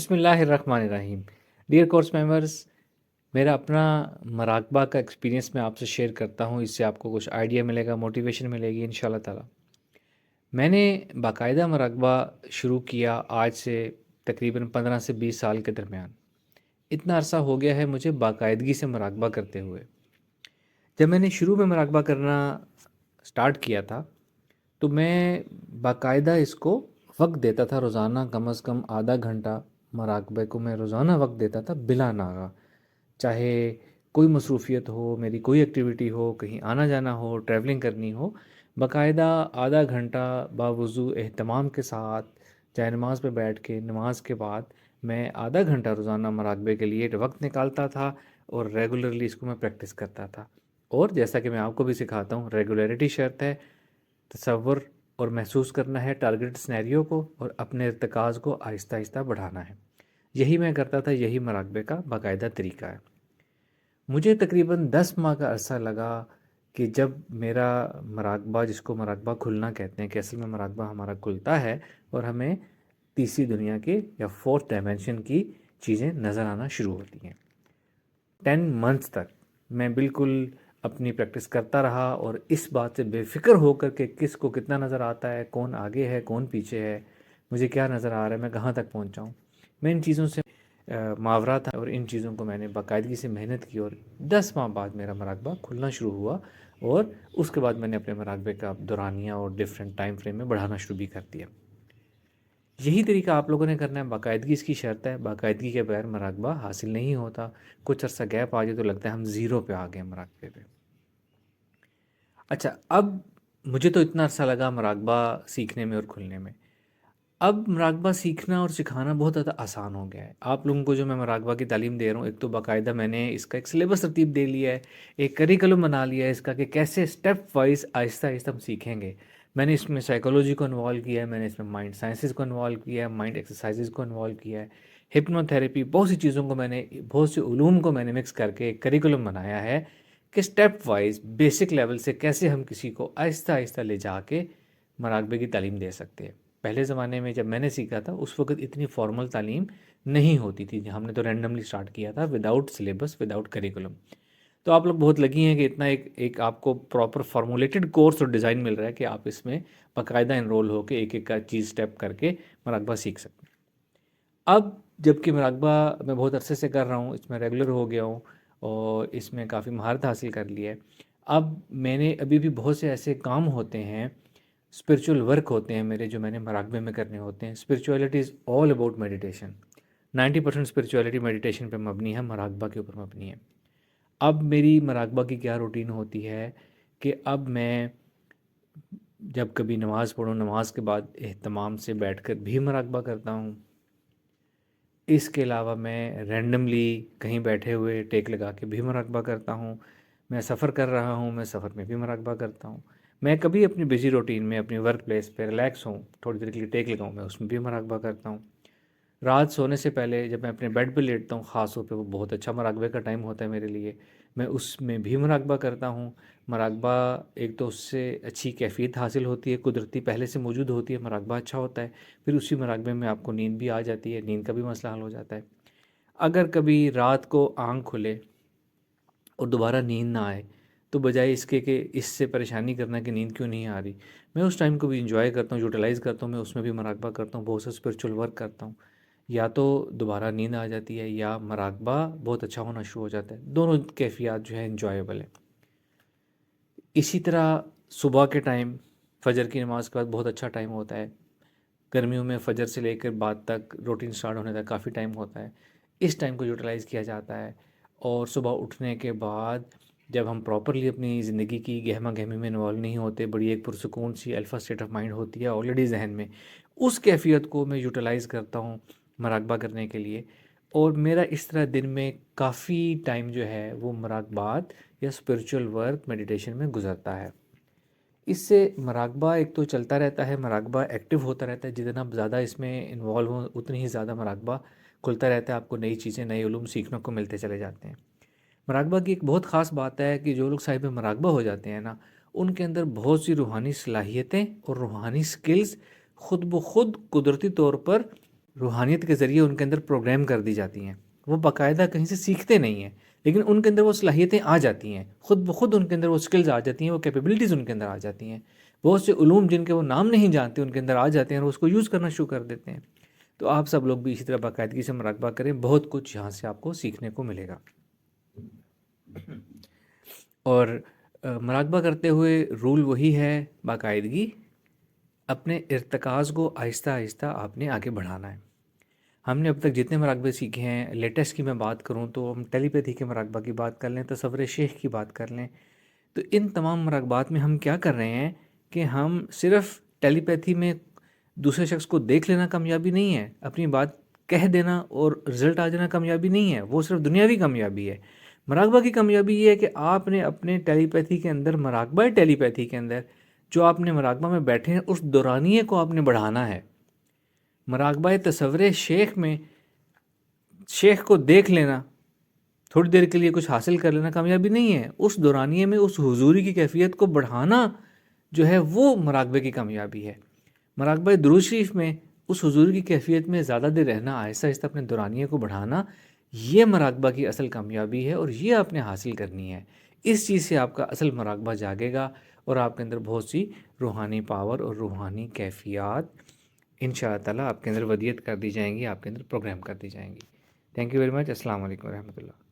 بسم اللہ الرحمن الرحیم. ڈیئر کورس ممبرس، میرا اپنا مراقبہ کا ایکسپیرینس میں آپ سے شیئر کرتا ہوں. اس سے آپ کو کچھ آئیڈیا ملے گا، موٹیویشن ملے گی انشاءاللہ تعالی. میں نے باقاعدہ مراقبہ شروع کیا آج سے تقریباً 15 سے 20 سال کے درمیان. اتنا عرصہ ہو گیا ہے مجھے باقاعدگی سے مراقبہ کرتے ہوئے. جب میں نے شروع میں مراقبہ کرنا سٹارٹ کیا تھا تو میں باقاعدہ اس کو وقت دیتا تھا. روزانہ کم از کم آدھا گھنٹہ مراقبے کو میں روزانہ وقت دیتا تھا بلا ناغہ. چاہے کوئی مصروفیت ہو، میری کوئی ایکٹیویٹی ہو، کہیں آنا جانا ہو، ٹریولنگ کرنی ہو، باقاعدہ آدھا گھنٹہ باوضو اہتمام کے ساتھ چاہے نماز پہ بیٹھ کے نماز کے بعد میں آدھا گھنٹہ روزانہ مراقبے کے لیے وقت نکالتا تھا اور ریگولرلی اس کو میں پریکٹس کرتا تھا. اور جیسا کہ میں آپ کو بھی سکھاتا ہوں، ریگولیرٹی شرط ہے. تصور اور محسوس کرنا ہے ٹارگیٹ سنیریو کو اور اپنے ارتکاز کو آہستہ آہستہ بڑھانا ہے. یہی میں کرتا تھا، یہی مراقبے کا باقاعدہ طریقہ ہے. مجھے تقریباً 10 ماہ کا عرصہ لگا کہ جب میرا مراقبہ، جس کو مراقبہ کھلنا کہتے ہیں، کہ اصل میں مراقبہ ہمارا کھلتا ہے اور ہمیں تیسری دنیا کے یا فورتھ ڈائمینشن کی چیزیں نظر آنا شروع ہوتی ہیں. 10 منتھس تک میں بالکل اپنی پریکٹس کرتا رہا اور اس بات سے بے فکر ہو کر کہ کس کو کتنا نظر آتا ہے، کون آگے ہے، کون پیچھے ہے، مجھے کیا نظر آ رہا ہے، میں کہاں تک پہنچا ہوں. میں ان چیزوں سے ماورا تھا اور ان چیزوں کو میں نے باقاعدگی سے محنت کی اور 10 ماہ بعد میرا مراقبہ کھلنا شروع ہوا. اور اس کے بعد میں نے اپنے مراقبے کا دورانیہ اور ڈیفرنٹ ٹائم فریم میں بڑھانا شروع بھی کر دیا. یہی طریقہ آپ لوگوں نے کرنا ہے. باقاعدگی اس کی شرط ہے. باقاعدگی کے بغیر مراقبہ حاصل نہیں ہوتا. کچھ عرصہ گیپ آ جائے تو لگتا ہے ہم زیرو پہ آ گئے مراقبے پہ. اچھا، اب مجھے تو اتنا عرصہ لگا مراقبہ سیکھنے میں اور کھلنے میں. اب مراقبہ سیکھنا اور سکھانا بہت زیادہ آسان ہو گیا ہے. آپ لوگوں کو جو میں مراقبہ کی تعلیم دے رہا ہوں، ایک تو باقاعدہ میں نے اس کا ایک سلیبس ترتیب دے لیا ہے، ایک کریکلم بنا لیا ہے اس کا کہ کیسے اسٹیپ وائز آہستہ آہستہ ہم سیکھیں گے. میں نے اس میں سائیکولوجی کو انوالو کیا ہے، میں نے اس میں مائنڈ سائنسز کو انوالو کیا ہے، مائنڈ ایکسرسائزز کو انوالو کیا ہے، ہپنو تھیراپی، بہت سی چیزوں کو میں نے، بہت سے علوم کو میں نے مکس کر کے ایک کریکلم بنایا ہے کہ اسٹیپ وائز بیسک لیول سے کیسے ہم کسی کو آہستہ آہستہ لے جا کے مراقبے کی تعلیم دے سکتے ہیں. پہلے زمانے میں جب میں نے سیکھا تھا اس وقت اتنی فارمل تعلیم نہیں ہوتی تھی. ہم نے تو رینڈملی سٹارٹ کیا تھا وداؤٹ سلیبس، وداؤٹ کریکولم. تو آپ لوگ بہت لگی ہیں کہ اتنا ایک آپ کو پراپر فارمولیٹڈ کورس اور ڈیزائن مل رہا ہے کہ آپ اس میں باقاعدہ انرول ہو کے ایک ایک کا چیز اسٹیپ کر کے مراقبہ سیکھ سکتے ہیں. اب جب کہ مراقبہ میں بہت عرصے سے کر رہا ہوں، اس میں ریگولر ہو گیا ہوں اور اس میں کافی مہارت حاصل کر لی ہے. اب میں نے ابھی بھی بہت سے ایسے کام ہوتے ہیں، اسپرچول ورک ہوتے ہیں میرے، جو میں نے مراقبے میں کرنے ہوتے ہیں. Spirituality is all about meditation. 90% spirituality meditation پہ مبنی ہے، مراقبہ کے اوپر مبنی ہے. اب میری مراقبہ کی کیا روٹین ہوتی ہے کہ اب میں جب کبھی نماز پڑھوں، نماز کے بعد اہتمام سے بیٹھ کر بھی مراقبہ کرتا ہوں. اس کے علاوہ میں رینڈملی کہیں بیٹھے ہوئے ٹیک لگا کے بھی مراقبہ کرتا ہوں. میں سفر کر رہا ہوں، میں سفر میں بھی مراقبہ کرتا ہوں. میں کبھی اپنی بزی روٹین میں اپنی ورک پلیس پہ ریلیکس ہوں، تھوڑی دیر کے لیے ٹیک لگاؤں، میں اس میں بھی مراقبہ کرتا ہوں. رات سونے سے پہلے جب میں اپنے بیڈ پہ لیٹتا ہوں، خاص طور پہ وہ بہت اچھا مراقبے کا ٹائم ہوتا ہے میرے لیے، میں اس میں بھی مراقبہ کرتا ہوں. مراقبہ ایک تو اس سے اچھی کیفیت حاصل ہوتی ہے، قدرتی پہلے سے موجود ہوتی ہے، مراقبہ اچھا ہوتا ہے. پھر اسی مراقبے میں آپ کو نیند بھی آ جاتی ہے، نیند کا بھی مسئلہ حل ہو جاتا ہے. اگر کبھی رات کو آنکھ کھلے اور دوبارہ نیند نہ آئے تو بجائے اس کے کہ اس سے پریشانی کرنا کہ نیند کیوں نہیں آ رہی، میں اس ٹائم کو بھی انجوائے کرتا ہوں، یوٹیلائز کرتا ہوں. میں اس میں بھی مراقبہ کرتا ہوں، بہت سا اسپرچول ورک کرتا ہوں. یا تو دوبارہ نیند آ جاتی ہے یا مراقبہ بہت اچھا ہونا شروع ہو جاتا ہے. دونوں کیفیات جو ہے انجوائیبل ہے. اسی طرح صبح کے ٹائم فجر کی نماز کے بعد بہت اچھا ٹائم ہوتا ہے. گرمیوں میں فجر سے لے کر بعد تک روٹین سٹارٹ ہونے تک کافی ٹائم ہوتا ہے. اس ٹائم کو یوٹیلائز کیا جاتا ہے. اور صبح اٹھنے کے بعد جب ہم پراپرلی اپنی زندگی کی گہما گہمی میں انوالو نہیں ہوتے، بڑی ایک پرسکون سی الفا اسٹیٹ آف مائنڈ ہوتی ہے آلریڈی ذہن میں، اس کیفیت کو میں یوٹیلائز کرتا ہوں مراقبہ کرنے کے لیے. اور میرا اس طرح دن میں کافی ٹائم جو ہے وہ مراقبات یا اسپرچول ورک میڈیٹیشن میں گزرتا ہے. اس سے مراقبہ ایک تو چلتا رہتا ہے، مراقبہ ایکٹیو ہوتا رہتا ہے. جتنا آپ زیادہ اس میں انوالو ہوں اتنی ہی زیادہ مراقبہ کھلتا رہتا ہے، آپ کو نئی چیزیں، نئے علوم سیکھنے کو ملتے چلے جاتے ہیں. مراقبہ کی ایک بہت خاص بات ہے کہ جو لوگ صاحب مراقبہ ہو جاتے ہیں نا، ان کے اندر بہت سی روحانی صلاحیتیں اور روحانی سکلز خود بخود قدرتی طور پر روحانیت کے ذریعے ان کے اندر پروگرام کر دی جاتی ہیں. وہ باقاعدہ کہیں سے سیکھتے نہیں ہیں، لیکن ان کے اندر وہ صلاحیتیں آ جاتی ہیں، خود بخود ان کے اندر وہ سکلز آ جاتی ہیں، وہ کیپیبلٹیز ان کے اندر آ جاتی ہیں. بہت سے علوم جن کے وہ نام نہیں جانتے ان کے اندر آ جاتے ہیں اور اس کو یوز کرنا شروع کر دیتے ہیں. تو آپ سب لوگ بھی اسی طرح باقاعدگی سے مراقبہ کریں، بہت کچھ یہاں سے آپ کو سیکھنے کو ملے گا. اور مراقبہ کرتے ہوئے رول وہی ہے، باقاعدگی، اپنے ارتکاز کو آہستہ آہستہ آپ نے آگے بڑھانا ہے. ہم نے اب تک جتنے مراقبے سیکھے ہیں، لیٹسٹ کی میں بات کروں تو ہم ٹیلی پیتھی کے مراقبہ کی بات کر لیں، تصور شیخ کی بات کر لیں، تو ان تمام مراقبات میں ہم کیا کر رہے ہیں کہ ہم صرف ٹیلی پیتھی میں دوسرے شخص کو دیکھ لینا کامیابی نہیں ہے، اپنی بات کہہ دینا اور رزلٹ آ جانا کامیابی نہیں ہے، وہ صرف دنیاوی کامیابی ہے. مراقبہ کی کامیابی یہ ہے کہ آپ نے اپنے ٹیلی پیتھی کے اندر، مراقبہ ٹیلی پیتھی کے اندر جو آپ نے مراقبہ میں بیٹھے ہیں اس دورانیے کو آپ نے بڑھانا ہے. مراقبہ تصور شیخ میں شیخ کو دیکھ لینا، تھوڑی دیر کے لیے کچھ حاصل کر لینا کامیابی نہیں ہے، اس دورانیے میں اس حضوری کی کیفیت کو بڑھانا جو ہے وہ مراقبے کی کامیابی ہے. مراقبہ درود شریف میں اس حضور کی کیفیت میں زیادہ دیر رہنا، آہستہ آہستہ اپنے دورانیے کو بڑھانا، یہ مراقبہ کی اصل کامیابی ہے اور یہ آپ نے حاصل کرنی ہے. اس چیز سے آپ کا اصل مراقبہ جاگے گا اور آپ کے اندر بہت سی روحانی پاور اور روحانی کیفیات ان شاء اللہ تعالیٰ آپ کے اندر ودیت کر دی جائیں گی، آپ کے اندر پروگرام کر دی جائیں گی. Thank you very much. السلام علیکم ورحمۃ اللہ.